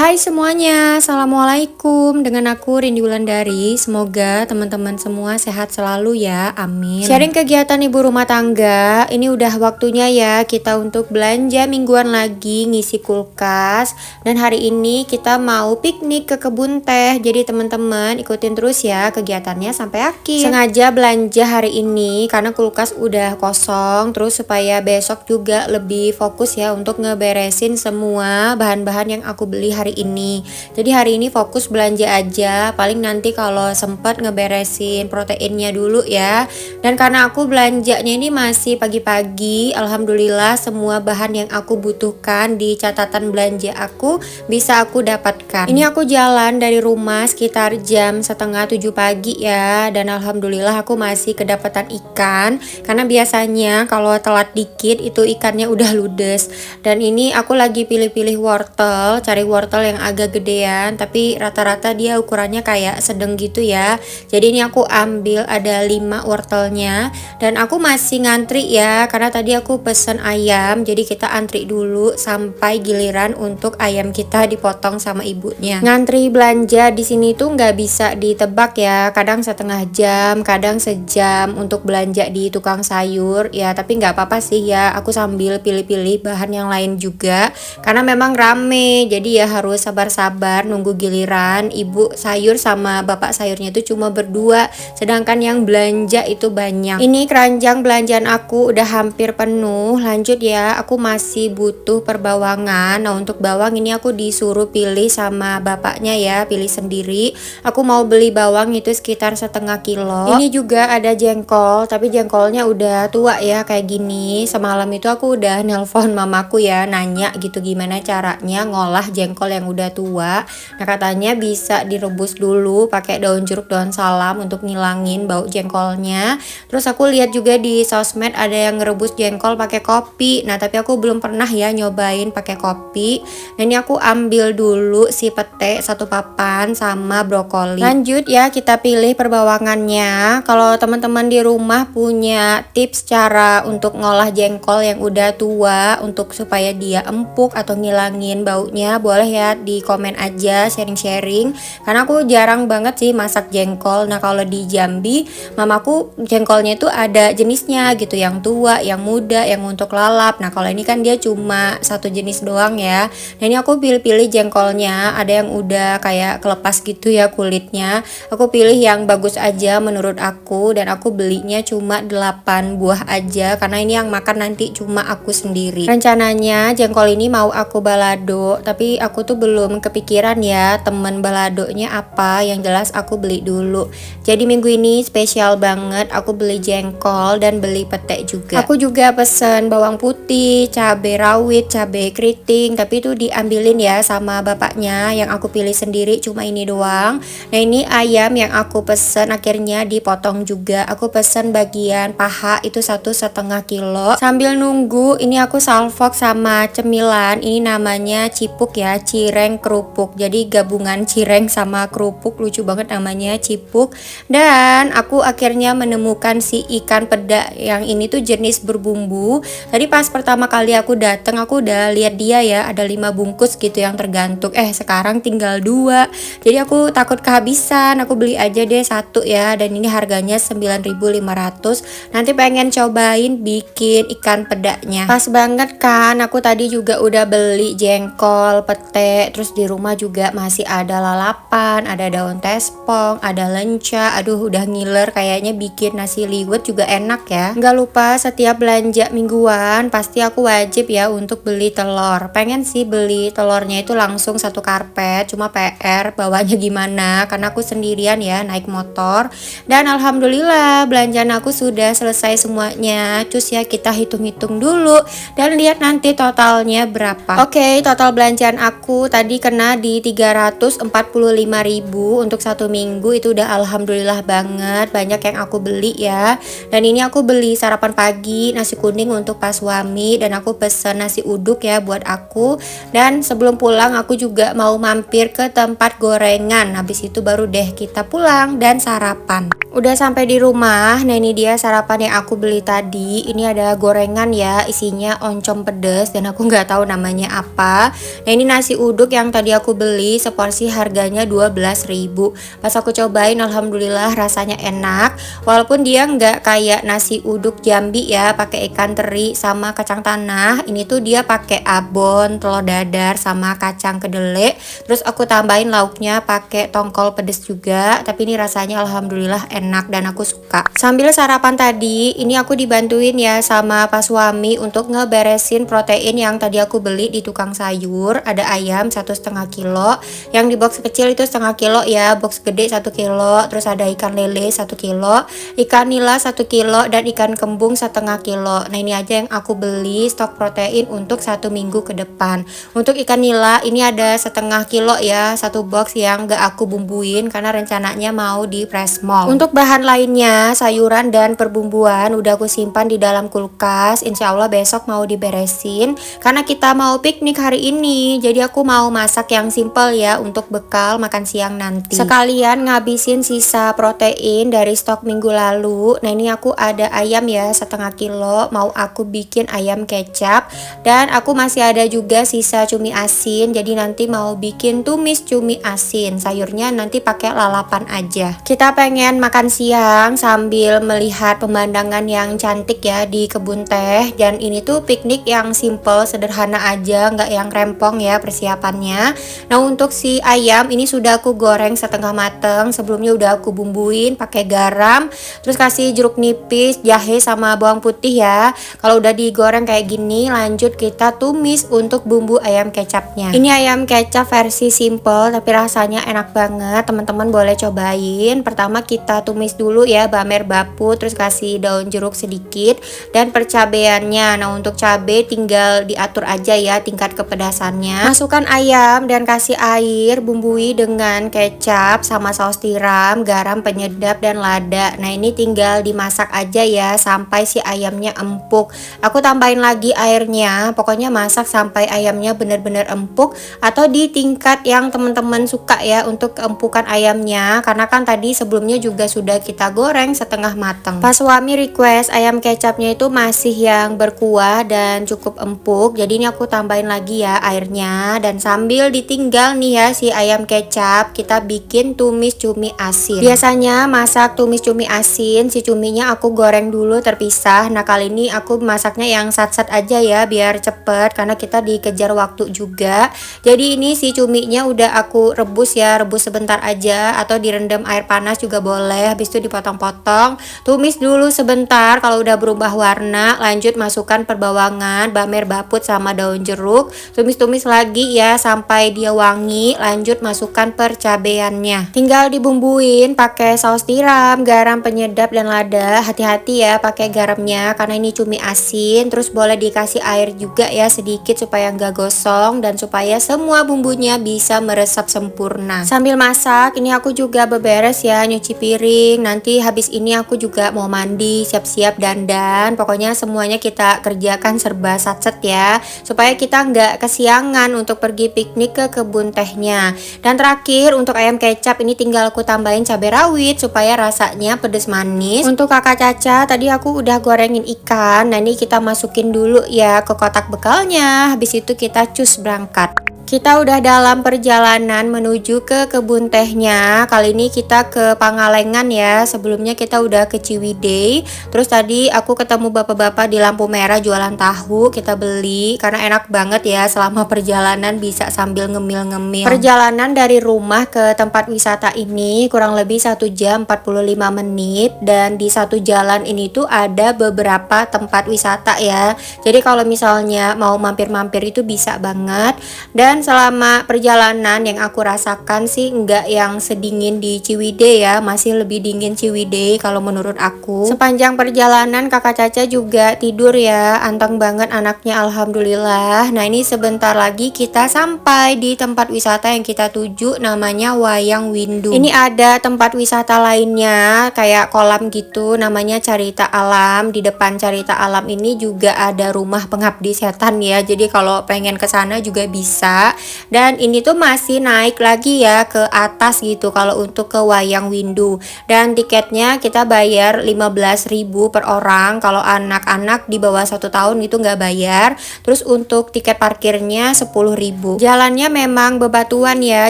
Hai semuanya, Assalamualaikum. Dengan aku Rindi Wulandari. Semoga teman-teman semua sehat selalu ya, amin. Sharing kegiatan ibu rumah tangga. Ini udah waktunya ya kita untuk belanja mingguan lagi, ngisi kulkas. Dan hari ini kita mau piknik ke kebun teh. Jadi teman-teman ikutin terus ya kegiatannya sampai akhir. Sengaja belanja hari ini karena kulkas udah kosong. Terus supaya besok juga lebih fokus ya untuk ngeberesin semua bahan-bahan yang aku beli hari ini. Jadi hari ini fokus belanja aja, paling nanti kalau sempat ngeberesin proteinnya dulu ya. Dan karena aku belanjanya ini masih pagi-pagi, alhamdulillah semua bahan yang aku butuhkan di catatan belanja aku bisa aku dapatkan. Ini aku jalan dari rumah sekitar jam setengah 7 pagi ya, dan alhamdulillah aku masih kedapatan ikan, karena biasanya kalau telat dikit itu ikannya udah ludes. Dan ini aku lagi pilih-pilih wortel, cari wortel yang agak gedean, tapi rata-rata dia ukurannya kayak sedang gitu ya. Jadi ini aku ambil ada 5 wortelnya, dan aku masih ngantri ya karena tadi aku pesen ayam. Jadi kita antri dulu sampai giliran untuk ayam kita dipotong sama ibunya. Ngantri belanja di sini tuh nggak bisa ditebak ya, kadang setengah jam, kadang sejam untuk belanja di tukang sayur ya. Tapi nggak apa-apa sih ya, aku sambil pilih-pilih bahan yang lain juga karena memang rame. Jadi ya harus sabar-sabar nunggu giliran. Ibu sayur sama bapak sayurnya itu cuma berdua, sedangkan yang belanja itu banyak. Ini keranjang belanjaan aku udah hampir penuh. Lanjut ya, aku masih butuh perbawangan. Nah untuk bawang ini aku disuruh pilih sama bapaknya ya, pilih sendiri. Aku mau beli bawang itu sekitar setengah kilo. Ini juga ada jengkol, tapi jengkolnya udah tua ya kayak gini. Semalam itu aku udah nelpon mamaku ya, nanya gitu gimana caranya ngolah jengkol yang udah tua. Nah katanya bisa direbus dulu pakai daun jeruk, daun salam untuk ngilangin bau jengkolnya. Terus aku lihat juga di sosmed ada yang ngerebus jengkol pakai kopi. Nah tapi aku belum pernah ya nyobain pakai kopi. Nah ini aku ambil dulu si pete 1 papan sama brokoli. Lanjut ya, kita pilih perbawangannya. Kalau teman-teman di rumah punya tips cara untuk ngolah jengkol yang udah tua untuk supaya dia empuk atau ngilangin baunya, boleh ya di komen aja, sharing-sharing. Karena aku jarang banget sih masak jengkol. Nah kalau di Jambi mamaku jengkolnya itu ada jenisnya gitu, yang tua, yang muda, yang untuk lalap. Nah kalau ini kan dia cuma satu jenis doang ya. Nah ini aku pilih-pilih jengkolnya, ada yang udah kayak kelepas gitu ya kulitnya. Aku pilih yang bagus aja menurut aku, dan aku belinya cuma 8 buah aja karena ini yang makan nanti cuma aku sendiri. Rencananya jengkol ini mau aku balado, tapi aku tuh belum kepikiran ya temen baladonya apa. Yang jelas aku beli dulu. Jadi minggu ini spesial banget, aku beli jengkol dan beli pete juga. Aku juga pesen bawang putih, cabai rawit, cabai keriting, tapi itu diambilin ya sama bapaknya. Yang aku pilih sendiri cuma ini doang. Nah ini ayam yang aku pesen akhirnya dipotong juga. Aku pesen bagian paha itu 1,5 kilo. Sambil nunggu ini aku salvok sama cemilan. Ini namanya cipuk ya, cireng kerupuk. Jadi gabungan cireng sama kerupuk, lucu banget namanya cipuk. Dan aku akhirnya menemukan si ikan peda yang ini tuh jenis berbumbu. Tadi pas pertama kali aku dateng aku udah lihat dia ya, ada 5 bungkus gitu yang tergantung. Sekarang tinggal 2. Jadi aku takut kehabisan, aku beli aja deh 1 ya. Dan ini harganya 9.500. Nanti pengen cobain bikin ikan pedanya. Pas banget kan, aku tadi juga udah beli jengkol, pete, terus di rumah juga masih ada lalapan, ada daun tespong, ada lenca. Aduh udah ngiler, kayaknya bikin nasi liwet juga enak ya. Nggak lupa setiap belanja mingguan pasti aku wajib ya untuk beli telur. Pengen sih beli telurnya itu langsung 1 karpet, cuma PR bawanya gimana karena aku sendirian ya naik motor. Dan alhamdulillah belanjaan aku sudah selesai semuanya. Cus ya, kita hitung-hitung dulu dan lihat nanti totalnya berapa. Oke, total belanjaan aku tadi kena di 345.000 untuk 1 minggu. Itu udah alhamdulillah banget, banyak yang aku beli ya. Dan ini aku beli sarapan pagi, nasi kuning untuk pas suami, dan aku pesen nasi uduk ya buat aku. Dan sebelum pulang aku juga mau mampir ke tempat gorengan. Habis itu baru deh kita pulang dan sarapan. Udah sampai di rumah. Nah ini dia sarapan yang aku beli tadi. Ini ada gorengan ya, isinya oncom pedas dan aku nggak tahu namanya apa. Nah ini nasi uduk uduk yang tadi aku beli seporsi harganya 12.000. Pas aku cobain alhamdulillah rasanya enak. Walaupun dia nggak kayak nasi uduk Jambi ya, pakai ikan teri sama kacang tanah. Ini tuh dia pakai abon, telur dadar sama kacang kedelai. Terus aku tambahin lauknya pakai tongkol pedes juga. Tapi ini rasanya alhamdulillah enak dan aku suka. Sambil sarapan tadi, ini aku dibantuin ya sama pas suami untuk ngeberesin protein yang tadi aku beli di tukang sayur. Ada ayam 1,5 kilo, yang di box kecil itu 0,5 kilo ya, box gede 1 kilo. Terus ada ikan lele 1 kilo, ikan nila 1 kilo, dan ikan kembung 0,5 kilo. Nah ini aja yang aku beli stok protein untuk 1 minggu ke depan. Untuk ikan nila ini ada 0,5 kilo ya, satu box yang gak aku bumbuin karena rencananya mau di press mall. Untuk bahan lainnya, sayuran dan perbumbuan udah aku simpan di dalam kulkas. Insya Allah besok mau diberesin karena kita mau piknik hari ini. Jadi aku mau masak yang simple ya untuk bekal makan siang nanti. Sekalian ngabisin sisa protein dari stok minggu lalu. Nah ini aku ada ayam ya 0,5 kilo, mau aku bikin ayam kecap. Dan aku masih ada juga sisa cumi asin, jadi nanti mau bikin tumis cumi asin. Sayurnya nanti pakai lalapan aja. Kita pengen makan siang sambil melihat pemandangan yang cantik ya di kebun teh. Dan ini tuh piknik yang simple, sederhana aja, nggak yang rempong ya persiapannya. Nah untuk si ayam ini sudah aku goreng setengah mateng. Sebelumnya udah aku bumbuin pakai garam, terus kasih jeruk nipis, jahe sama bawang putih ya. Kalau udah digoreng kayak gini, lanjut kita tumis untuk bumbu ayam kecapnya. Ini ayam kecap versi simple tapi rasanya enak banget, teman-teman boleh cobain. Pertama kita tumis dulu ya bamer baput, terus kasih daun jeruk sedikit dan percabeannya. Nah untuk cabe tinggal diatur aja ya tingkat kepedasannya. Masukkan ayam dan kasih air, bumbui dengan kecap sama saus tiram, garam, penyedap, dan lada. Nah ini tinggal dimasak aja ya sampai si ayamnya empuk. Aku tambahin lagi airnya, pokoknya masak sampai ayamnya bener-bener empuk atau di tingkat yang teman-teman suka ya untuk keempukan ayamnya. Karena kan tadi sebelumnya juga sudah kita goreng setengah mateng. Pas suami request ayam kecapnya itu masih yang berkuah dan cukup empuk, jadi ini aku tambahin lagi ya airnya. Dan sambil ditinggal nih ya si ayam kecap, kita bikin tumis cumi asin. Biasanya masak tumis cumi asin, si cuminya aku goreng dulu terpisah. Nah kali ini aku masaknya yang sat-sat aja ya biar cepet karena kita dikejar waktu juga. Jadi ini si cuminya udah aku rebus ya, rebus sebentar aja atau direndam air panas juga boleh. Habis itu dipotong-potong, tumis dulu sebentar. Kalau udah berubah warna, lanjut masukkan perbawangan, bamer baput sama daun jeruk. Tumis-tumis lagi ya sampai dia wangi. Lanjut masukkan percabeannya. Tinggal dibumbuin pakai saus tiram, garam, penyedap, dan lada. Hati-hati ya pakai garamnya karena ini cumi asin. Terus boleh dikasih air juga ya sedikit supaya nggak gosong dan supaya semua bumbunya bisa meresap sempurna. Sambil masak ini aku juga beberes ya, nyuci piring. Nanti habis ini aku juga mau mandi, siap-siap dandan. Pokoknya semuanya kita kerjakan serba satset ya supaya kita nggak kesiangan untuk pergi piknik ke kebun tehnya. Dan terakhir untuk ayam kecap ini tinggal aku tambahin cabai rawit supaya rasanya pedes manis. Untuk kakak Caca tadi aku udah gorengin ikan. Nah ini kita masukin dulu ya ke kotak bekalnya. Habis itu kita cus berangkat. Kita udah dalam perjalanan menuju ke kebun tehnya. Kali ini kita ke Pangalengan ya. Sebelumnya kita udah ke Ciwidey. Terus tadi aku ketemu bapak-bapak di lampu merah jualan tahu. Kita beli karena enak banget ya selama perjalanan bisa sambil ngemil-ngemil. Perjalanan dari rumah ke tempat wisata ini kurang lebih 1 jam 45 menit. Dan di satu jalan ini tuh ada beberapa tempat wisata ya. Jadi kalau misalnya mau mampir-mampir itu bisa banget. Dan selama perjalanan yang aku rasakan sih nggak yang sedingin di Ciwidey ya, masih lebih dingin Ciwidey kalau menurut aku. Sepanjang perjalanan kakak Caca juga tidur ya, anteng banget anaknya alhamdulillah. Nah ini sebentar lagi kita sampai di tempat wisata yang kita tuju, namanya Wayang Windu. Ini ada tempat wisata lainnya kayak kolam gitu, namanya Carita Alam. Di depan Carita Alam ini juga ada rumah pengabdi setan ya, jadi kalau pengen kesana juga bisa. juga. Dan ini tuh masih naik lagi ya ke atas gitu kalau untuk ke Wayang Windu. Dan tiketnya kita bayar 15.000 per orang. Kalau anak-anak di bawah 1 tahun itu nggak bayar. Terus untuk tiket parkirnya 10.000. Jalannya memang bebatuan ya,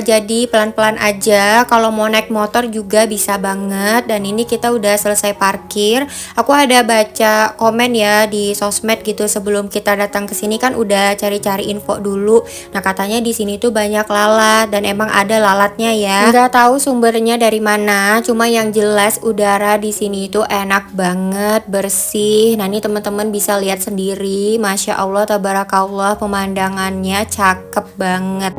jadi pelan-pelan aja. Kalau mau naik motor juga bisa banget. Dan ini kita udah selesai parkir. Aku ada baca komen ya di sosmed gitu sebelum kita datang ke sini, kan udah cari-cari info dulu. Nah, katanya di sini tuh banyak lalat dan emang ada lalatnya ya. Nggak tahu sumbernya dari mana, cuma yang jelas udara di sini tuh enak banget, bersih. Nah, ini teman-teman bisa lihat sendiri. Masya Allah, tabarakallah, pemandangannya cakep banget.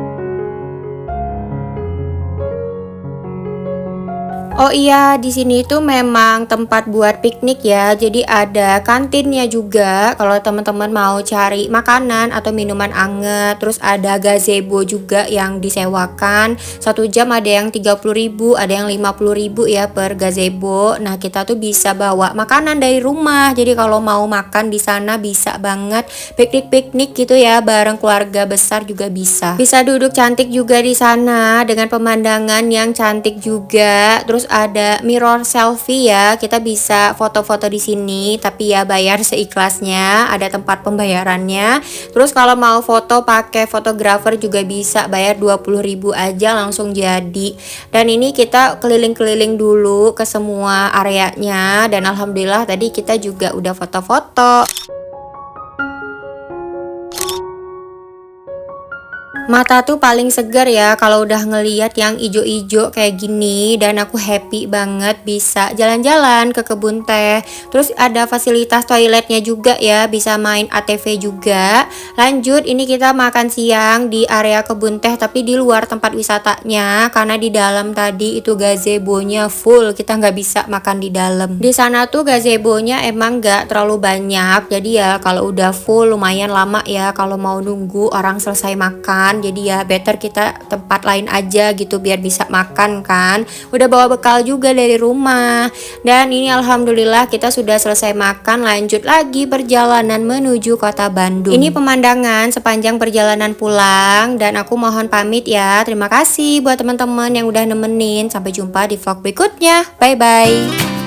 Oh iya, di sini tuh memang tempat buat piknik ya. Jadi ada kantinnya juga kalau teman-teman mau cari makanan atau minuman anget. Terus ada gazebo juga yang disewakan. 1 jam ada yang 30.000, ada yang 50.000 ya per gazebo. Nah, kita tuh bisa bawa makanan dari rumah. Jadi kalau mau makan di sana bisa banget piknik-piknik gitu ya, bareng keluarga besar juga bisa. Bisa duduk cantik juga di sana dengan pemandangan yang cantik juga. Terus ada mirror selfie ya, kita bisa foto-foto di sini, tapi ya bayar seikhlasnya, ada tempat pembayarannya. Terus kalau mau foto pakai fotografer juga bisa, bayar 20.000 aja langsung jadi. Dan ini kita keliling-keliling dulu ke semua areanya, dan alhamdulillah tadi kita juga udah foto-foto. Mata tuh paling segar ya kalau udah ngeliat yang ijo-ijo kayak gini, dan aku happy banget bisa jalan-jalan ke kebun teh. Terus ada fasilitas toiletnya juga ya, bisa main ATV juga. Lanjut, ini kita makan siang di area kebun teh tapi di luar tempat wisatanya, karena di dalam tadi itu gazebonya full, kita nggak bisa makan di dalam. Di sana tuh gazebonya emang nggak terlalu banyak, jadi ya kalau udah full lumayan lama ya kalau mau nunggu orang selesai makan. Jadi ya better kita tempat lain aja gitu biar bisa makan kan. Udah bawa bekal juga dari rumah. Dan ini alhamdulillah kita sudah selesai makan, lanjut lagi perjalanan menuju kota Bandung. Ini pemandangan sepanjang perjalanan pulang, dan aku mohon pamit ya. Terima kasih buat teman-teman yang udah nemenin. Sampai jumpa di vlog berikutnya. Bye bye.